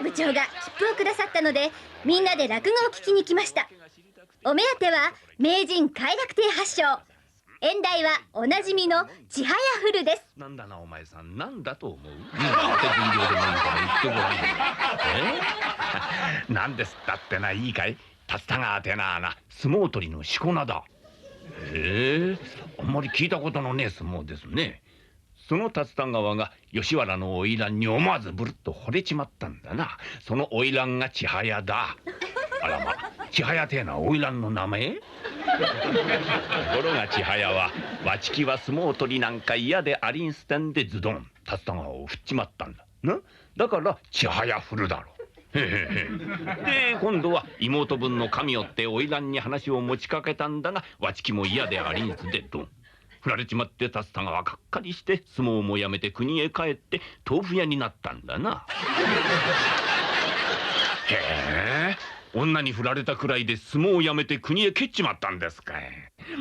部長が切符をくださったので、みんなで落語を聞きに来ました。お目当ては名人快楽亭発祥、演題はおなじみのちはやふるです。なんだなお前さん、なんだと思う？当て分量でもいいから言ってごらん。なんですったってな、いいかい？竜田川てな相撲取りのしこ名だ。あんまり聞いたことのねえ相撲ですね。その竜田川が吉原の花魁に思わずブルッと惚れちまったんだな。その花魁が千早だ。あらま、千早てえのは花魁の名前？ところが千早はわちきは相撲取りなんか嫌でありんすてんでズドン竜田川を振っちまったんだな。だから千早振るだろう。で今度は妹分の神よって花魁に話を持ちかけたんだが、わちきも嫌でありんすでドン振られちまって、竜田川がっかりして相撲もやめて国へ帰って豆腐屋になったんだな。へえ、女に振られたくらいで相撲をやめて国へ蹴っちまったんですかい。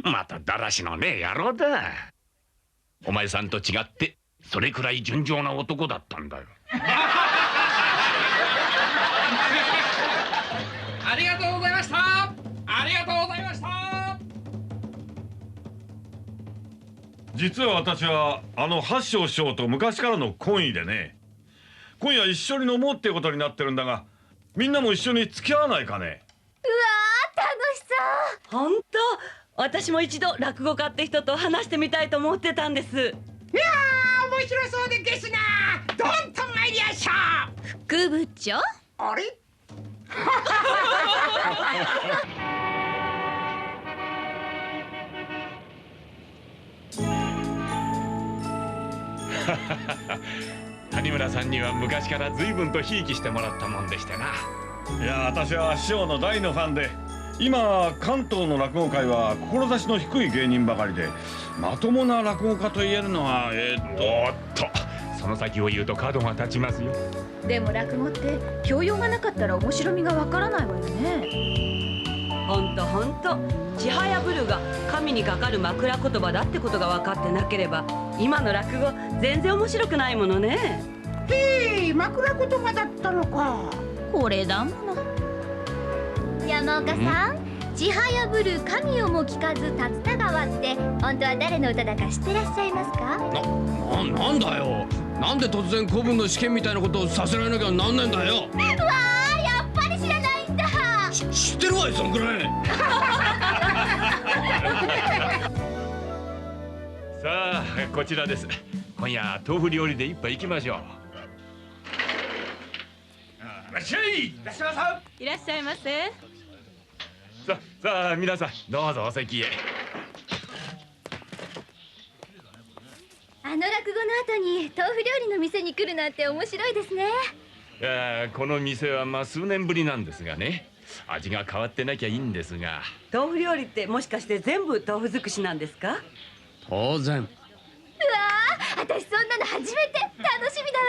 まただらしのねえ野郎だ。お前さんと違ってそれくらい純情な男だったんだよ。ありがとうございました。ありがとうございました。実は私は八正師匠と昔からの懇意でね、今夜一緒に飲もうってことになってるんだが、みんなも一緒に付き合わないかね。うわー、楽しそう。本当、私も一度落語家って人と話してみたいと思ってたんです。いやー、面白そうでゲスな。どんと参りやしょう。副部長、あれ谷村さんには昔から随分とひいきしてもらったもんでしてな。いや、私は師匠の大のファンで、今関東の落語界は志の低い芸人ばかりで、まともな落語家と言えるのはおっと、その先を言うと角が立ちますよ。でも落語って教養がなかったら面白みがわからないわよね。本当、ちはやぶるが神にかかる枕言葉だってことが分かってなければ、今の落語全然面白くないものね。へえ、枕言葉だったのか。これだもの。山岡さん、ちはやぶる神をも聞かず竜田川って本当は誰の歌だか知ってらっしゃいますか？なんだよ、なんで突然古文の試験みたいなことをさせられなきゃなんないんだよ。わあ、やっぱり知らないんだ。知ってるわい、そんくらい。さあ、こちらです。今夜豆腐料理で一杯行きましょう。いらっしゃい。いらっしゃいませ。いらっしゃいませ。さあ皆さんどうぞお席へ。あの落語の後に豆腐料理の店に来るなんて面白いですね。いや、この店は数年ぶりなんですがね、味が変わってなきゃいいんですが。豆腐料理ってもしかして全部豆腐尽くしなんですか？当然。うわあ、私そんなの初めて。楽しみだ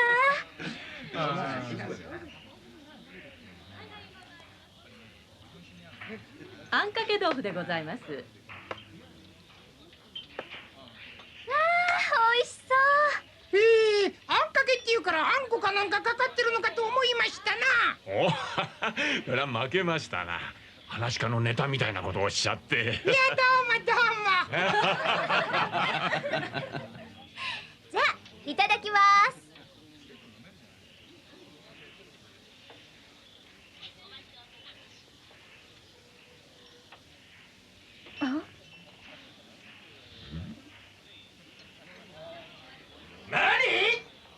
な。あんかけ豆腐でございます。美味しそう。あんかけっていうからあんこかなんかかかってるのかと思いましたな。おそりゃ負けましたな。話し家のネタみたいなことをおっしゃって。いや、どうもどうも。じゃあいただきます。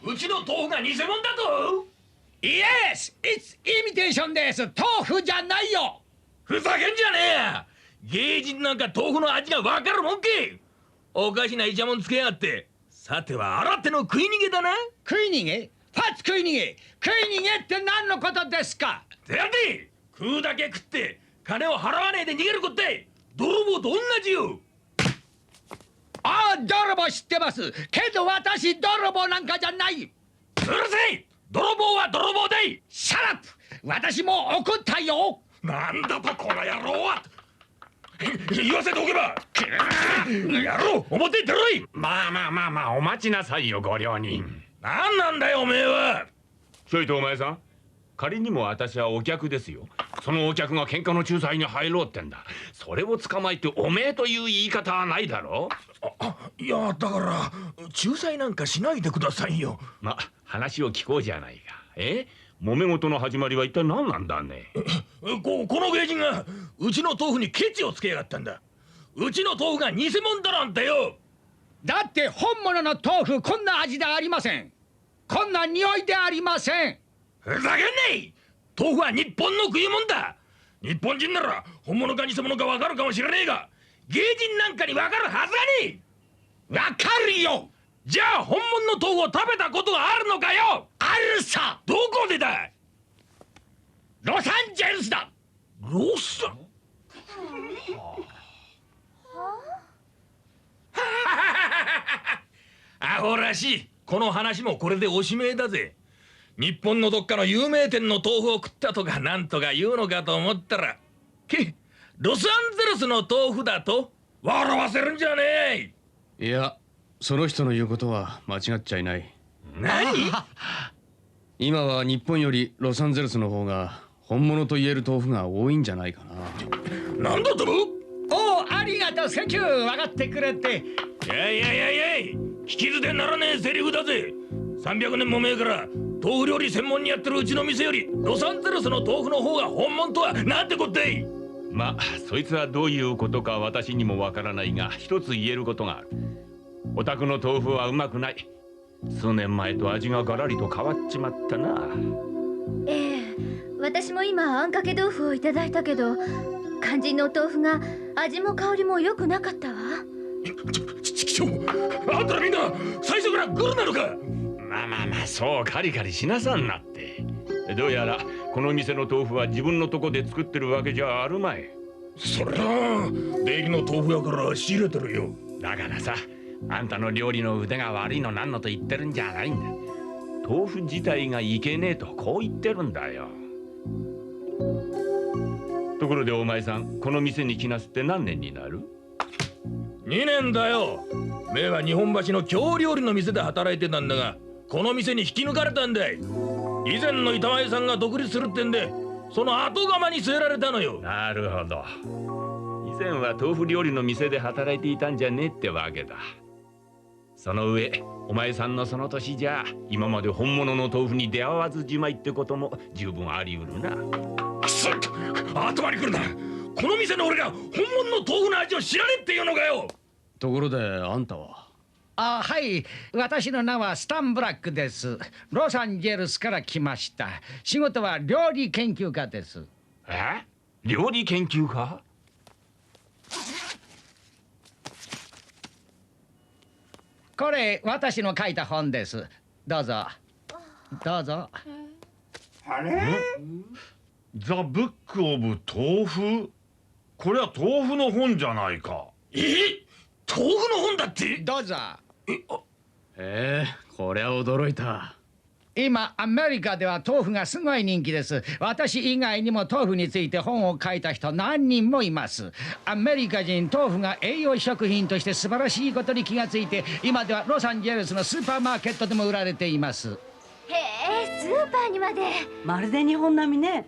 うちの豆腐が偽物だと？ Yes, it's imitation です。豆腐じゃないよ。ふざけんじゃねえ。芸人なんか豆腐の味がわかるもんけ。おかしなイチャモンつけやがって。さては新手の食い逃げだな。食い逃げ？ファッツ食い逃げって何のことですか？てやって食うだけ食って金を払わねえで逃げるこって泥棒と同じよ。ああ、泥棒知ってます。けど私泥棒なんかじゃない。うるせえ、泥棒は泥棒だい。シャラップ。私も怒ったよ。なんだとこの野郎は。言わせておけば。野郎、表に出ろい。まあお待ちなさいよご両人。なんなんだよおめえは。ちょいとお前さん、仮にも私はお客ですよ。そのお客が喧嘩の仲裁に入ろうってんだ。それを捕まえておめえという言い方はないだろいやだから仲裁なんかしないでくださいよ。ま、話を聞こうじゃないか。揉め事の始まりは一体何なんだね。この芸人がうちの豆腐にケチをつけやがったんだ。うちの豆腐が偽物だなんてよ。だって本物の豆腐こんな味でありません。こんな匂いでありません。ふざけんねえ。豆腐は日本の食い物だ。日本人なら本物か偽物か分かるかもしれねえが、芸人なんかに分かるはずがねえ。わかるよ。じゃあ本物の豆腐を食べたことがあるのかよ。あるさ。どこでだ。ロサンゼルスだ。ロサンアホらしい。この話もこれでおしめえだぜ。日本のどっかの有名店の豆腐を食ったとかなんとか言うのかと思ったら、ロサンゼルスの豆腐だと笑わせるんじゃねえ。いや、その人の言うことは間違っちゃいない。何？今は日本よりロサンゼルスの方が本物と言える豆腐が多いんじゃないかな。なんだと？おお、ありがとうセキュー。分かってくれて。いや聞き捨てならねえセリフだぜ。300年も前から豆腐料理専門にやってるうちの店よりロサンゼルスの豆腐の方が本物とはなんてこってい。まあそいつはどういうことか私にもわからないが、一つ言えることがある。お宅の豆腐はうまくない。数年前と味がガラリと変わっちまったな。私も今あんかけ豆腐をいただいたけど、肝心のお豆腐が味も香りも良くなかったわ。あんたらみんな最初からグルなのか。まあそうカリカリしなさんなって。どうやらこの店の豆腐は自分のとこで作ってるわけじゃあるまい。そりゃあ出入りの豆腐屋から仕入れてるよ。だからさ、あんたの料理の腕が悪いのなんのと言ってるんじゃないんだ。豆腐自体がいけねえとこう言ってるんだよ。ところでお前さん、この店に来なすって何年になる？2年だよ。めは日本橋の京料理の店で働いてたんだが、この店に引き抜かれたんだい。以前の板前さんが独立するってんで、その後釜に据えられたのよ。なるほど。以前は豆腐料理の店で働いていたんじゃねえってわけだ。その上、お前さんのその年じゃ今まで本物の豆腐に出会わずじまいってことも十分あり得るな。くそっ、頭に来るな。この店の俺が本物の豆腐の味を知らねえっていうのかよ。ところであんたは？あ、はい、私の名はスタン・ブラックです。ロサンゼルスから来ました。仕事は料理研究家です。料理研究家？これ私の書いた本です。どうぞどうぞ。ザ・ブック・オブ・豆腐。これは豆腐の本じゃないか。豆腐の本だって？どうぞ。こりゃ驚いた。今アメリカでは豆腐がすごい人気です。私以外にも豆腐について本を書いた人何人もいます。アメリカ人、豆腐が栄養食品として素晴らしいことに気がついて、今ではロサンゼルスのスーパーマーケットでも売られています。へえ、スーパーにまで。まるで日本並みね。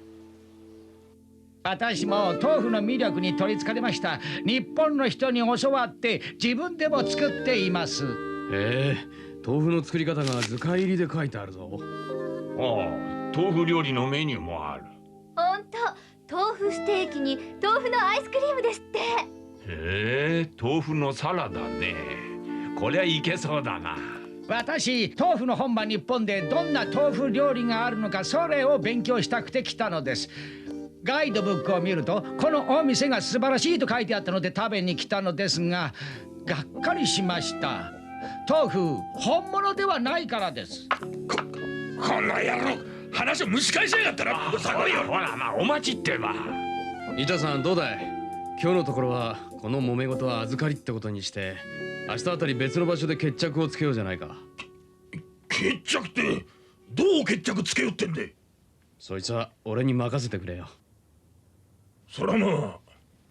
私も豆腐の魅力に取りつかれました。日本の人に教わって自分でも作っています。豆腐の作り方が図解入りで書いてあるぞ。豆腐料理のメニューもある。ほんと、豆腐ステーキに豆腐のアイスクリームですって。豆腐のサラダね。こりゃいけそうだな。私、豆腐の本場日本でどんな豆腐料理があるのか、それを勉強したくて来たのです。ガイドブックを見ると、このお店が素晴らしいと書いてあったので食べに来たのですが、がっかりしました。豆腐本物ではないからです。この野郎話を蒸し返しやがったらさこいよ。ほらまあお待ちってば。板さんどうだい？今日のところはこの揉め事は預かりってことにして、明日あたり別の場所で決着をつけようじゃないか。決着ってどう決着つけよってんで。そいつは俺に任せてくれよ。そらまあ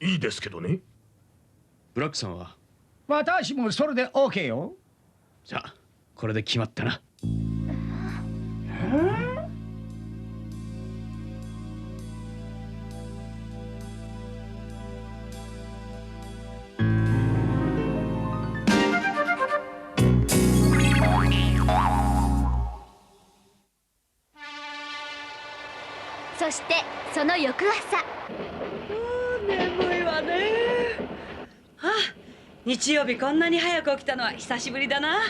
いいですけどね。ブラックさんは？私もそれで OK よ。じゃあこれで決まったな。そしてその翌朝、眠いわね。あ、日曜日こんなに早く起きたのは久しぶりだな。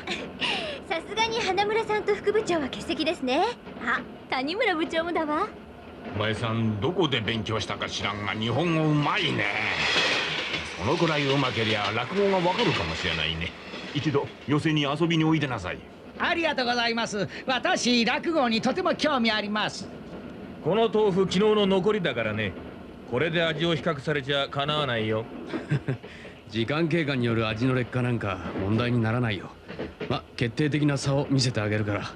さすがに花村さんと副部長は欠席ですね。あ、谷村部長もだわ。お前さんどこで勉強したか知らんが日本語うまいね。そのくらいうまけりゃ落語がわかるかもしれないね。一度寄席に遊びにおいでなさい。ありがとうございます。私落語にとても興味あります。この豆腐昨日の残りだからね。これで味を比較されちゃかなわないよ。時間経過による味の劣化なんか問題にならないよ。ま、決定的な差を見せてあげるから。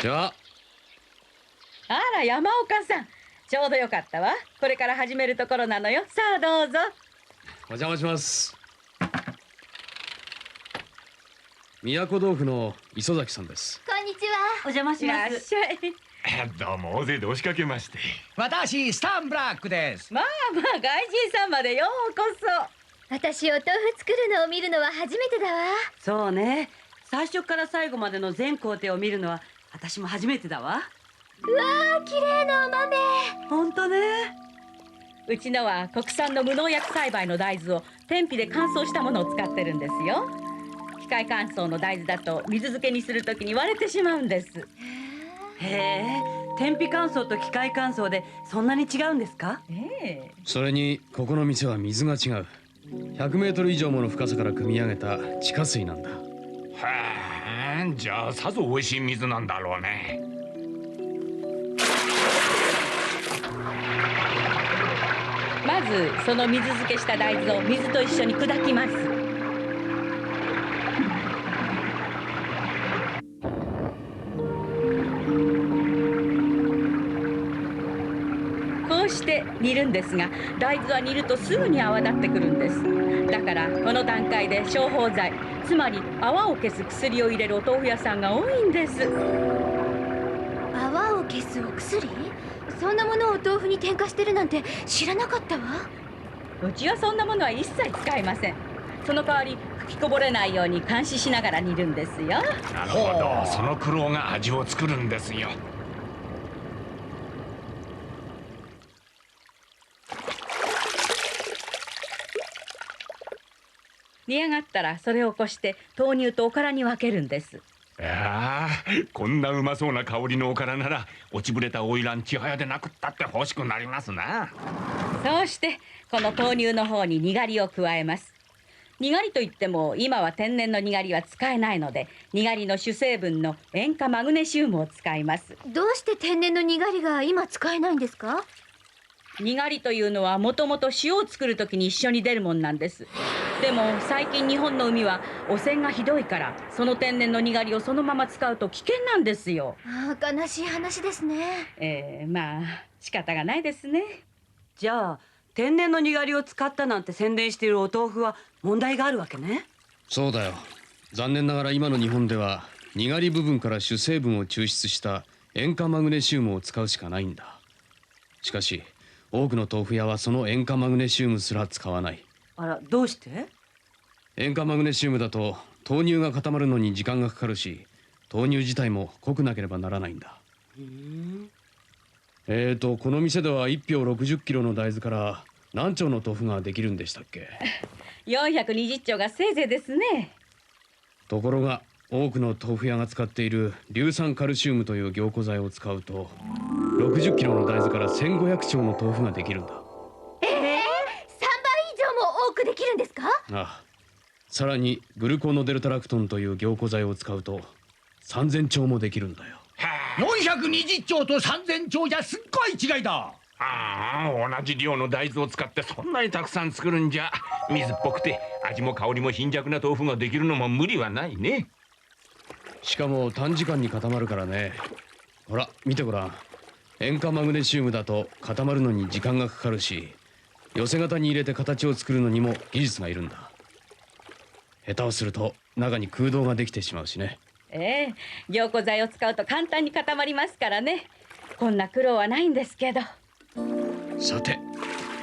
ではあら山岡さん、ちょうどよかったわ。これから始めるところなのよ。さあどうぞ。お邪魔します。都豆腐の磯崎さんです。こんにちは。お邪魔します。いらっしゃい。どうも大勢で押しかけまして。私スタンブラックです。まあまあ外人さんまでようこ私お豆腐作るのを見るのは初めてだわ。そ。そうね。最初から最後までの全工程を見るのは私も初めてだわ。うわー、綺麗なお豆。本当ね。うちのは国産の無農薬栽培の大豆を天日で乾燥したものを使ってるんですよ。機械乾燥の大豆だと水漬けにするときに割れてしまうんです。へえ、天日乾燥と機械乾燥でそんなに違うんですか？それにここの店は水が違う。100メートル以上もの深さから汲み上げた地下水なんだ。はあ、じゃあさぞ美味しい水なんだろうね。まずその水漬けした大豆を水と一緒に砕きます。こうして煮るんですが、大豆は煮るとすぐに泡立ってくるんです。だからこの段階で消泡剤、つまり泡を消す薬を入れるお豆腐屋さんが多いんです。泡を消すお薬？そんなものをお豆腐に添加してるなんて知らなかったわ。うちはそんなものは一切使いません。その代わり吹きこぼれないように監視しながら煮るんですよ。なるほど、その苦労が味を作るんですよ。煮上がったらそれをこして豆乳とおからに分けるんです。ああ、こんなうまそうな香りのおからなら落ちぶれた花魁千早でなくったって欲しくなりますな。そうしてこの豆乳の方ににがりを加えます。にがりといっても今は天然のにがりは使えないので、にがりの主成分の塩化マグネシウムを使います。どうして天然のにがりが今使えないんですか？にがりというのはもともと塩を作るときに一緒に出るもんなんです。でも最近日本の海は汚染がひどいから、その天然のにがりをそのまま使うと危険なんですよ。ああ、悲しい話ですね。まあ仕方がないですね。じゃあ天然のにがりを使ったなんて宣伝しているお豆腐は問題があるわけね。そうだよ。残念ながら今の日本ではにがり部分から主成分を抽出した塩化マグネシウムを使うしかないんだ。しかし多くの豆腐屋はその塩化マグネシウムすら使わない。あら、どうして？塩化マグネシウムだと豆乳が固まるのに時間がかかるし、豆乳自体も濃くなければならないんだ。この店では1俵60キロの大豆から何丁の豆腐ができるんでしたっけ？ 420丁がせいぜいですね。ところが多くの豆腐屋が使っている硫酸カルシウムという凝固剤を使うと60キロの大豆から1500丁の豆腐ができるんだ。3倍以上も多くできるんですか？ああ、さらにグルコノデルタラクトンという凝固剤を使うと3000丁もできるんだよ。420丁と3000丁じゃすっごい違いだ。ああ、同じ量の大豆を使ってそんなにたくさん作るんじゃ水っぽくて味も香りも貧弱な豆腐ができるのも無理はないね。しかも短時間に固まるからね。ほら見てごらん。塩化マグネシウムだと固まるのに時間がかかるし、寄せ型に入れて形を作るのにも技術がいるんだ。下手をすると中に空洞ができてしまうしね。凝固剤を使うと簡単に固まりますからね。こんな苦労はないんですけど。さて、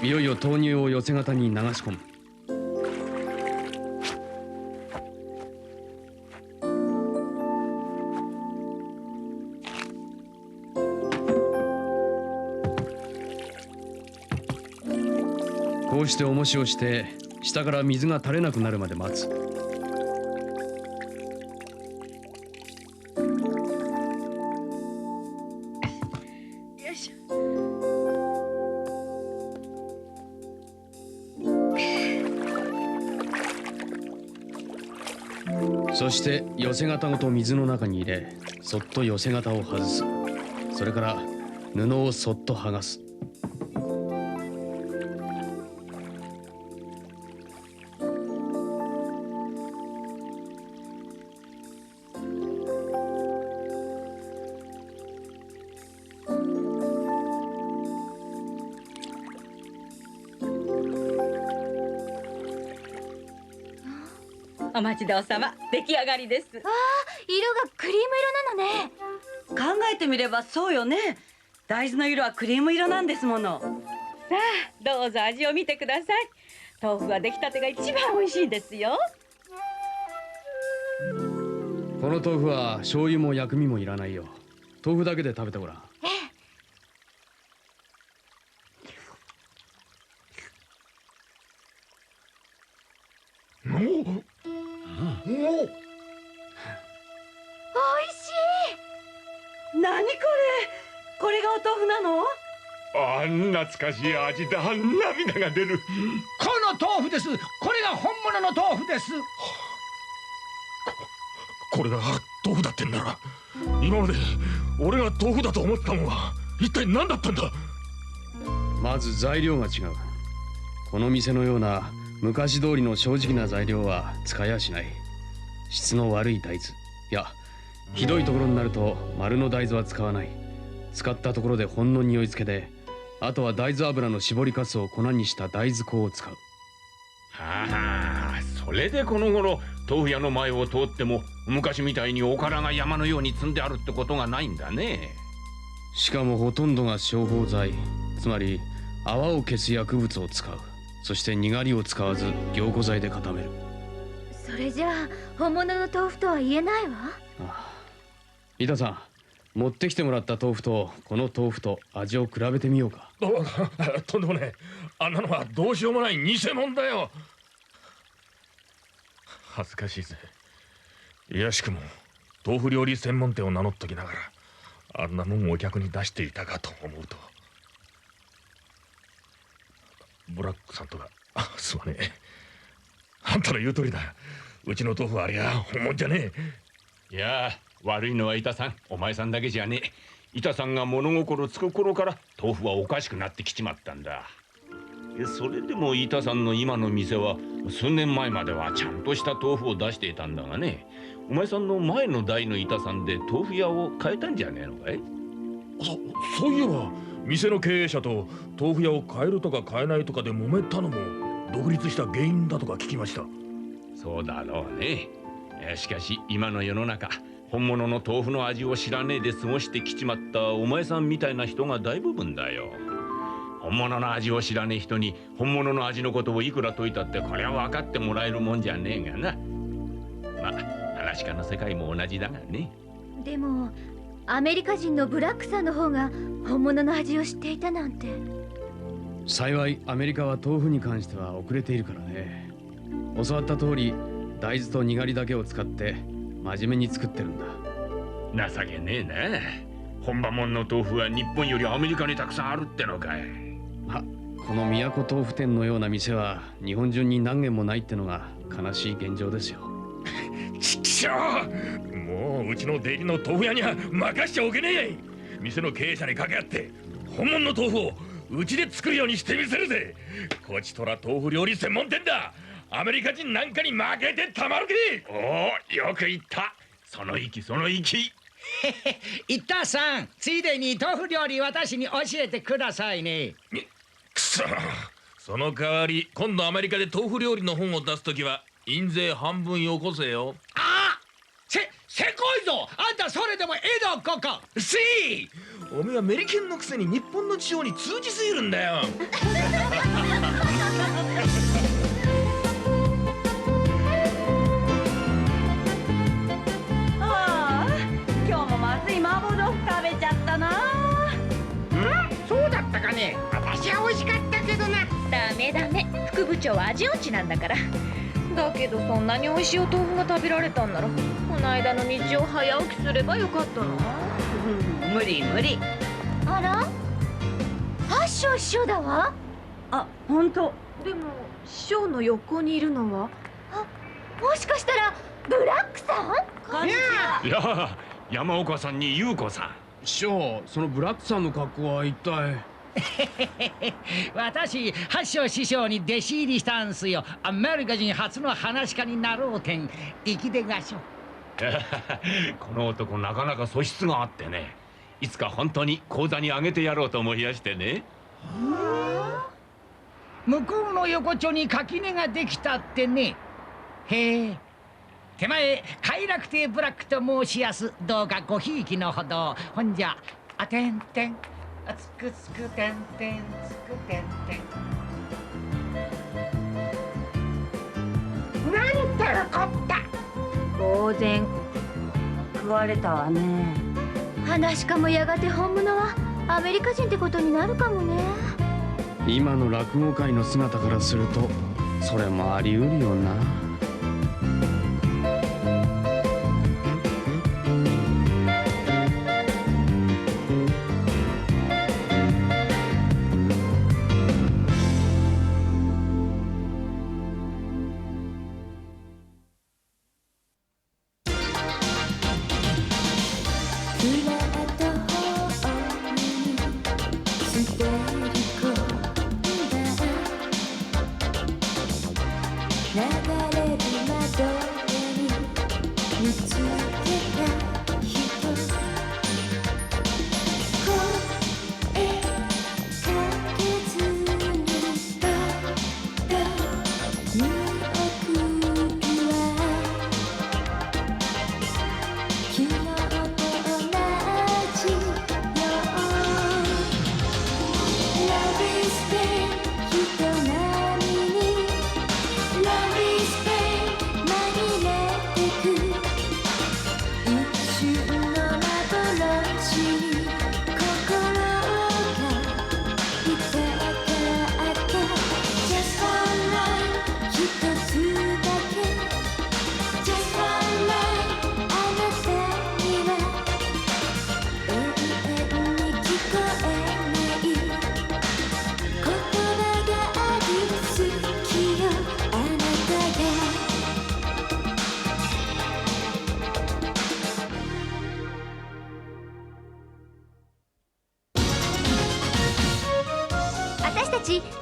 いよいよ豆乳を寄せ型に流し込む。こうして重しをして下から水が垂れなくなるまで待つ。よいしょ。そして寄せ型ごと水の中に入れ、そっと寄せ型を外す。それから布をそっと剥がす。お待ちどうさま、出来上がりです。色がクリーム色なのね。考えてみればそうよね。大豆の色はクリーム色なんですもの。さあ、どうぞ味を見てください。豆腐は出来たてが一番美味しいですよ。この豆腐は醤油も薬味もいらないよ。豆腐だけで食べてごらん。美味しい。何これ。これがお豆腐なの？ああ、懐かしい味だ。涙が出る。この豆腐です。これが本物の豆腐です。これが豆腐だってんなら、今まで俺が豆腐だと思ったのは一体何だったんだ。まず材料が違う。この店のような昔通りの正直な材料は使いやしない。質の悪い大豆、いやひどいところになると丸の大豆は使わない。使ったところでほんの匂い付けで、あとは大豆油の搾りかすを粉にした大豆粉を使う。はあ、それでこの頃豆腐屋の前を通っても昔みたいにおからが山のように積んであるってことがないんだね。しかもほとんどが消泡剤、つまり泡を消す薬物を使う。そしてにがりを使わず凝固剤で固める。それじゃあ本物の豆腐とは言えないわ。伊田さん、持ってきてもらった豆腐とこの豆腐と味を比べてみようか。とんでもねえ。あんなのはどうしようもない偽物だよ。恥ずかしいぜ。いやしくも豆腐料理専門店を名乗っときながらあんなもんをお客に出していたかと思うと。ブラックさんとか、すまねえ。あんたの言う通りだ。うちの豆腐はありゃ本物じゃねえ。いや悪いのは板さん、お前さんだけじゃねえ。板さんが物心つく頃から豆腐はおかしくなってきちまったんだ。それでも板さんの今の店は数年前まではちゃんとした豆腐を出していたんだがね。お前さんの前の代の板さんで豆腐屋を変えたんじゃねえのかい？そういえば店の経営者と豆腐屋を変えるとか変えないとかで揉めたのも独立した原因だとか聞きました。そうだろうね。しかし今の世の中、本物の豆腐の味を知らねえで過ごしてきちまったお前さんみたいな人が大部分だよ。本物の味を知らねえ人に本物の味のことをいくら説いたってこれは分かってもらえるもんじゃねえがな。まあ噺家の世界も同じだがね。でもアメリカ人のブラックさんの方が本物の味を知っていたなんて。幸いアメリカは豆腐に関しては遅れているからね。教わった通り大豆とにがりだけを使って真面目に作ってるんだ。情けねえな。本場もんの豆腐は日本よりアメリカにたくさんあるってのかい。この都豆腐店のような店は日本中に何軒もないってのが悲しい現状ですよ。ちっきしょう、もううちの出入りの豆腐屋には任しちゃおけねえやい。店の経営者に掛け合って本物の豆腐をうちで作るようにしてみせるぜ。こちとら豆腐料理専門店だ。アメリカ人なんかに負けてたまるけ。おお、よく言った。その息その息。イッターさん、ついでに豆腐料理私に教えてくださいね。くそ、その代わり今度アメリカで豆腐料理の本を出すときは印税半分よこせよ。せこいぞ。あんたそれでも江戸っ子か。せい、おめえはメリケンのくせに日本の地方に通じすぎるんだよ。ああ、今日もまずい麻婆豆腐食べちゃったな。そうだったかね。私は美味しかったけどな。ダメダメ、副部長は味音痴なんだから。だけどそんなに美味しいお豆腐が食べられたんならこの間の日曜早起きすればよかったな。無理無理。あら、八章師匠だわ。あ、本当。でも師匠の横にいるのはもしかしたらブラックさん？こんにちは。いや、山岡さんに優子さん。師匠、そのブラックさんの格好は一体。私、八章師匠に弟子入りしたんすよ。アメリカ人初の話し家になろうてん。生きでがしょ。この男なかなか素質があってね、いつか本当に講座にあげてやろうと思いやしてね。向こうの横丁に垣根ができたってね。へえ。手前快楽亭ブラックと申しやす。どうかごひいきのほど。ほんじゃあてんてんあつくつくてんてんつくてんてん。なんたらこった。当然食われたわね。話し家もやがて本物はアメリカ人ってことになるかもね。今の落語界の姿からするとそれもあり得るよな。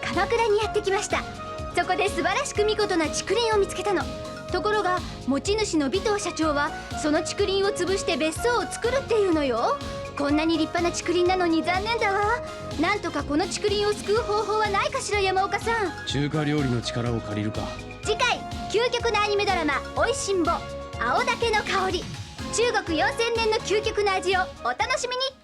鎌倉にやってきました。そこで素晴らしく見事な竹林を見つけたの。ところが持ち主の尾藤社長はその竹林を潰して別荘を作るっていうのよ。こんなに立派な竹林なのに残念だわ。なんとかこの竹林を救う方法はないかしら、山岡さん。中華料理の力を借りるか。次回究極のアニメドラマ「おいしんぼ青竹の香り」、中国4000年の究極の味をお楽しみに。